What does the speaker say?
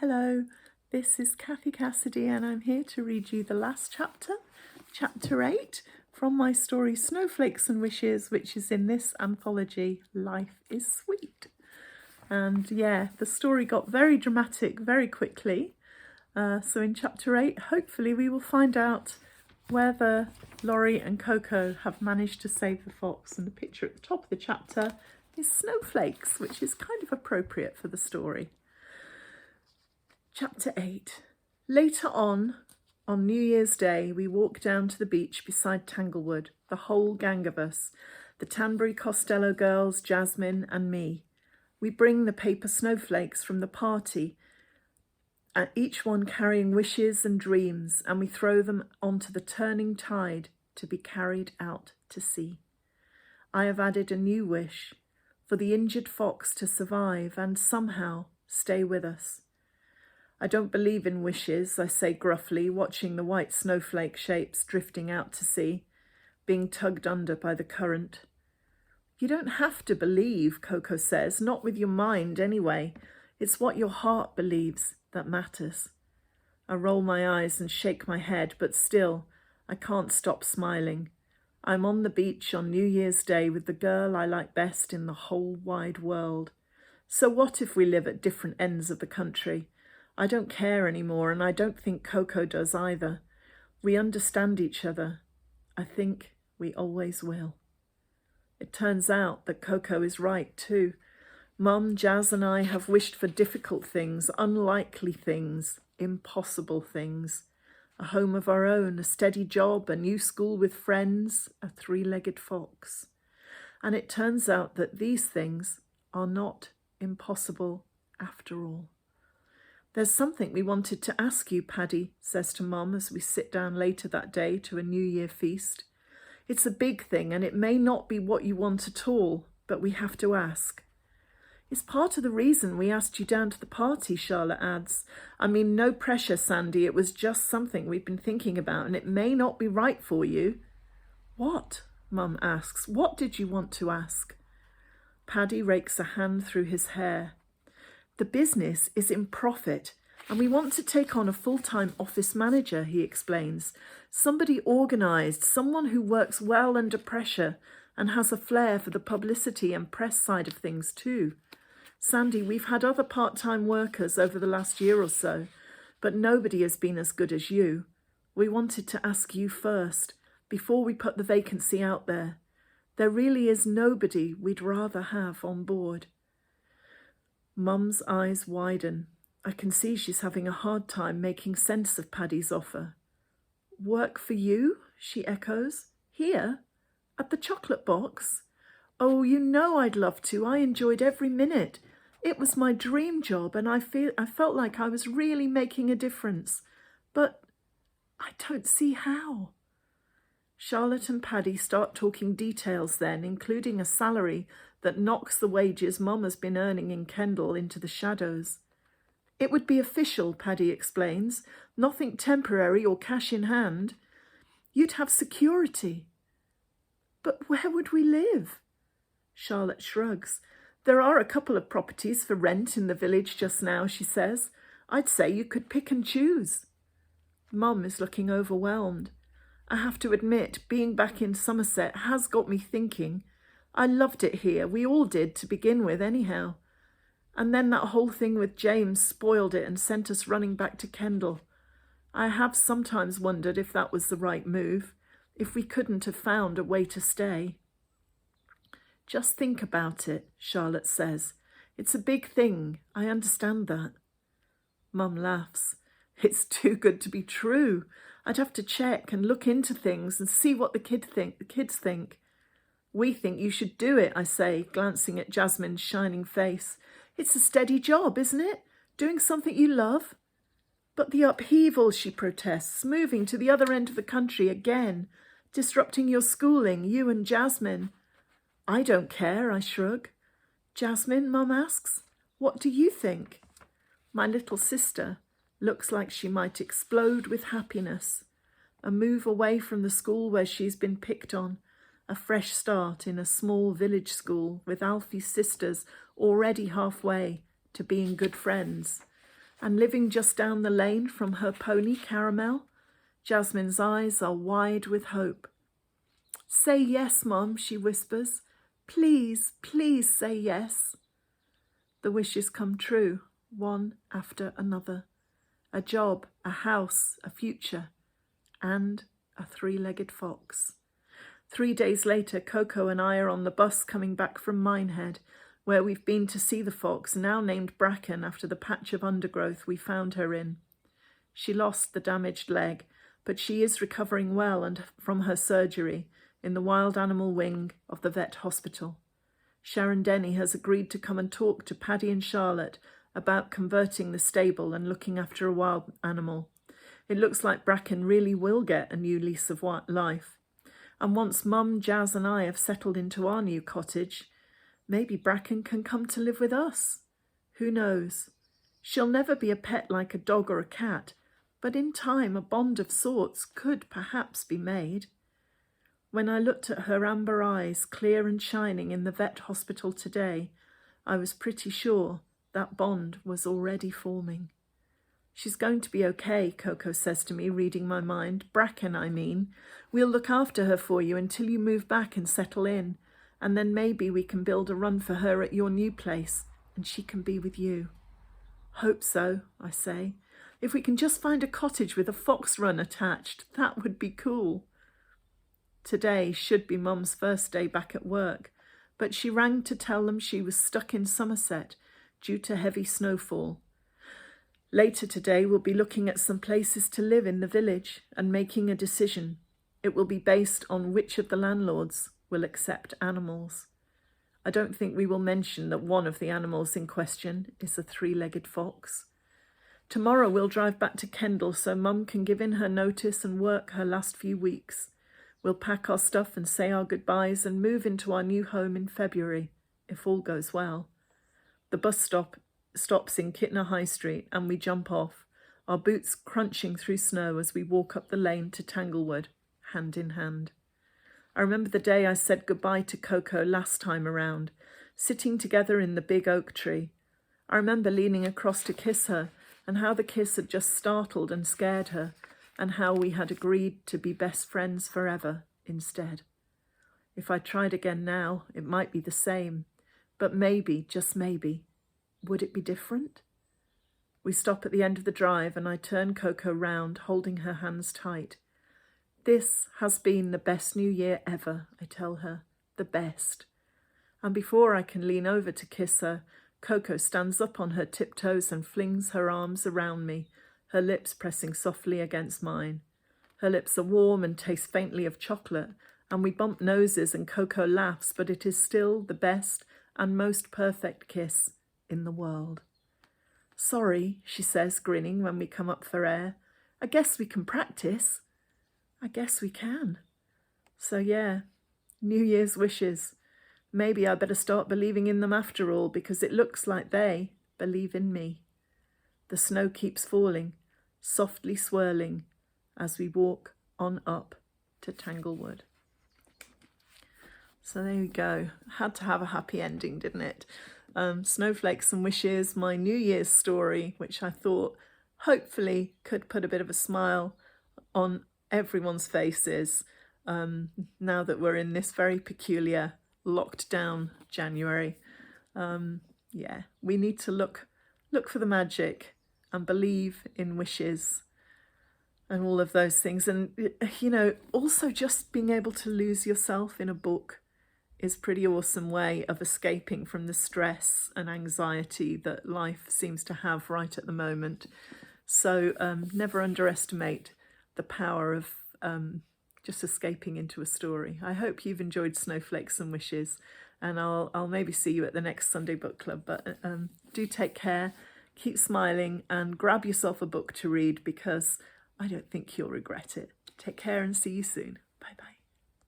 Hello, this is Cathy Cassidy and I'm here to read you the last chapter, chapter 8, from my story Snowflakes and Wishes, which is in this anthology, Life is Sweet. And yeah, the story got very dramatic very quickly. So in chapter 8, hopefully we will find out whether Lawrie and Coco have managed to save the fox. And the picture at the top of the chapter is snowflakes, which is kind of appropriate for the story. Chapter 8. Later on New Year's Day, we walked down to the beach beside Tanglewood, the whole gang of us, the Tanberry-Costello girls, Jasmine and me. We bring the paper snowflakes from the party, each one carrying wishes and dreams, and we throw them onto the turning tide to be carried out to sea. I have added a new wish, for the injured fox to survive and somehow stay with us. I don't believe in wishes, I say gruffly, watching the white snowflake shapes drifting out to sea, being tugged under by the current. You don't have to believe, Coco says, not with your mind anyway. It's what your heart believes that matters. I roll my eyes and shake my head, but still, I can't stop smiling. I'm on the beach on New Year's Day with the girl I like best in the whole wide world. So what if we live at different ends of the country? I don't care anymore, and I don't think Coco does either. We understand each other. I think we always will. It turns out that Coco is right too. Mum, Jazz and I have wished for difficult things, unlikely things, impossible things. A home of our own, a steady job, a new school with friends, a three-legged fox. And it turns out that these things are not impossible after all. There's something we wanted to ask you, Paddy says to Mum as we sit down later that day to a New Year feast. It's a big thing and it may not be what you want at all, but we have to ask. It's part of the reason we asked you down to the party, Charlotte adds. I mean, no pressure, Sandy. It was just something we've been thinking about and it may not be right for you. What? Mum asks. What did you want to ask? Paddy rakes a hand through his hair. The business is in profit and we want to take on a full-time office manager, he explains. Somebody organised, someone who works well under pressure and has a flair for the publicity and press side of things too. Sandy, we've had other part-time workers over the last year or so, but nobody has been as good as you. We wanted to ask you first, before we put the vacancy out there. There really is nobody we'd rather have on board. Mum's eyes widen. I can see she's having a hard time making sense of Paddy's offer. Work for you? She echoes. Here? At the chocolate box? Oh, you know I'd love to. I enjoyed every minute. It was my dream job and I felt like I was really making a difference. But I don't see how. Charlotte and Paddy start talking details then, including a salary that knocks the wages Mum has been earning in Kendal into the shadows. It would be official, Paddy explains, nothing temporary or cash in hand. You'd have security. But where would we live? Charlotte shrugs. There are a couple of properties for rent in the village just now, she says. I'd say you could pick and choose. Mum is looking overwhelmed. I have to admit, being back in Somerset has got me thinking. I loved it here. We all did to begin with anyhow. And then that whole thing with James spoiled it and sent us running back to Kendal. I have sometimes wondered if that was the right move, if we couldn't have found a way to stay. Just think about it, Charlotte says. It's a big thing. I understand that. Mum laughs. It's too good to be true. I'd have to check and look into things and see what the kids think. We think you should do it, I say, glancing at Jasmine's shining face. It's a steady job, isn't it? Doing something you love? But the upheaval, she protests, moving to the other end of the country again, disrupting your schooling, you and Jasmine. I don't care, I shrug. Jasmine, Mum asks, what do you think? My little sister looks like she might explode with happiness. A move away from the school where she's been picked on. A fresh start in a small village school with Alfie's sisters already halfway to being good friends. And living just down the lane from her pony, Caramel, Jasmine's eyes are wide with hope. Say yes, Mum, she whispers. Please, please say yes. The wishes come true, one after another. A job, a house, a future, and a three-legged fox. 3 days later, Coco and I are on the bus coming back from Minehead, where we've been to see the fox, now named Bracken after the patch of undergrowth we found her in. She lost the damaged leg, but she is recovering well and from her surgery in the wild animal wing of the vet hospital. Sharon Denny has agreed to come and talk to Paddy and Charlotte about converting the stable and looking after a wild animal. It looks like Bracken really will get a new lease of life. And once Mum, Jazz and I have settled into our new cottage, maybe Bracken can come to live with us. Who knows? She'll never be a pet like a dog or a cat, but in time a bond of sorts could perhaps be made. When I looked at her amber eyes, clear and shining in the vet hospital today, I was pretty sure that bond was already forming. She's going to be okay, Coco says to me, reading my mind. Bracken, I mean. We'll look after her for you until you move back and settle in, and then maybe we can build a run for her at your new place, and she can be with you. Hope so, I say. If we can just find a cottage with a fox run attached, that would be cool. Today should be Mum's first day back at work, but she rang to tell them she was stuck in Somerset due to heavy snowfall. Later today we'll be looking at some places to live in the village and making a decision. It will be based on which of the landlords will accept animals. I don't think we will mention that one of the animals in question is a three-legged fox. Tomorrow we'll drive back to Kendal so Mum can give in her notice and work her last few weeks. We'll pack our stuff and say our goodbyes and move into our new home in February, if all goes well. The bus stops in Kitchener High Street and we jump off, our boots crunching through snow as we walk up the lane to Tanglewood, hand in hand. I remember the day I said goodbye to Coco last time around, sitting together in the big oak tree. I remember leaning across to kiss her and how the kiss had just startled and scared her, and how we had agreed to be best friends forever instead. If I tried again now, it might be the same, but maybe, just maybe, would it be different? We stop at the end of the drive and I turn Coco round, holding her hands tight. This has been the best New Year ever, I tell her, the best. And before I can lean over to kiss her, Coco stands up on her tiptoes and flings her arms around me, her lips pressing softly against mine. Her lips are warm and taste faintly of chocolate, and we bump noses and Coco laughs, but it is still the best and most perfect kiss in the world. Sorry, she says, grinning when we come up for air. I guess we can practice. I guess we can. So yeah, New Year's wishes. Maybe I better start believing in them after all, because it looks like they believe in me. The snow keeps falling, softly swirling, as we walk on up to Tanglewood. So there we go. Had to have a happy ending, didn't it? Snowflakes and Wishes, my New Year's story, which I thought hopefully could put a bit of a smile on everyone's faces now that we're in this very peculiar locked down January. Yeah, we need to look for the magic and believe in wishes and all of those things. And, you know, also just being able to lose yourself in a book is a pretty awesome way of escaping from the stress and anxiety that life seems to have right at the moment. So never underestimate the power of just escaping into a story. I hope you've enjoyed Snowflakes and Wishes, and I'll maybe see you at the next Sunday book club. But do take care, keep smiling, and grab yourself a book to read, because I don't think you'll regret it. Take care and see you soon. Bye bye.